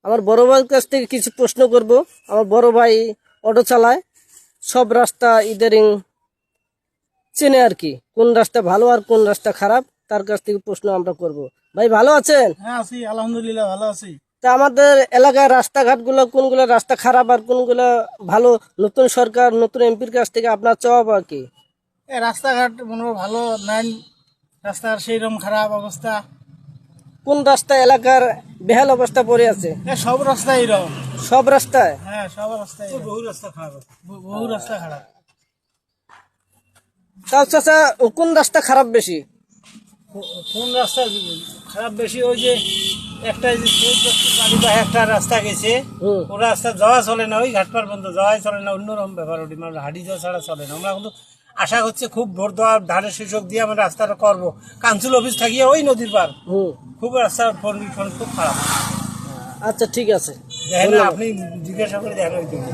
আমার বড় ভাইয়ের কাছ থেকে কিছু প্রশ্ন করব। আমার বড় ভাই অটো চালায়, সব রাস্তা ইদারিং চেনে আর কি, কোন রাস্তা ভালো আর কোন রাস্তা খারাপ, তার কাছ থেকে প্রশ্ন আমরা করব। ভাই ভালো আছেন? হ্যাঁ আছি, আলহামদুলিল্লাহ ভালো আছি। তা আমাদের এলাকার রাস্তাঘাটগুলো কোনগুলো রাস্তা খারাপ আর কোনগুলো ভালো, নতুন সরকার নতুন এমপির কাছ থেকে আপনার চাওয়া আর কি? রাস্তাঘাট মনে হয় ভালো নাই, রাস্তার সেইরকম খারাপ অবস্থা। কোন রাস্তা এলাকার বেহাল অবস্থা পড়ে আছে? সব রাস্তায় এরকম। সব রাস্তায়? হ্যাঁ সব রাস্তায় বহু রাস্তা খারাপ, বহু রাস্তা খারাপ। তাও চাচা কোন রাস্তা খারাপ বেশি? কোন রাস্তা খারাপ বেশি? ওই যে একটা যে বাড়ি বা একটা রাস্তা গেছে, ও রাস্তা যাওয়া চলে না, ওই ঘাটপার পর্যন্ত যাওয়াই চলে না, অন্যরকম ব্যাপার। ওটি মানে হাঁটি যাওয়া ছাড়া চলে না। আমরা কিন্তু আশা করছি খুব ভোট দেওয়ার ধানের শীর্ষক দিয়ে আমরা রাস্তাটা করবো। কাউন্সিল অফিস থাকিয়ে ওই নদীর পার, খুব রাস্তার কন্ডিশন খুব খারাপ। আচ্ছা ঠিক আছে, দেখেন আপনি জিজ্ঞাসা করে দেখেন ওই দিকে।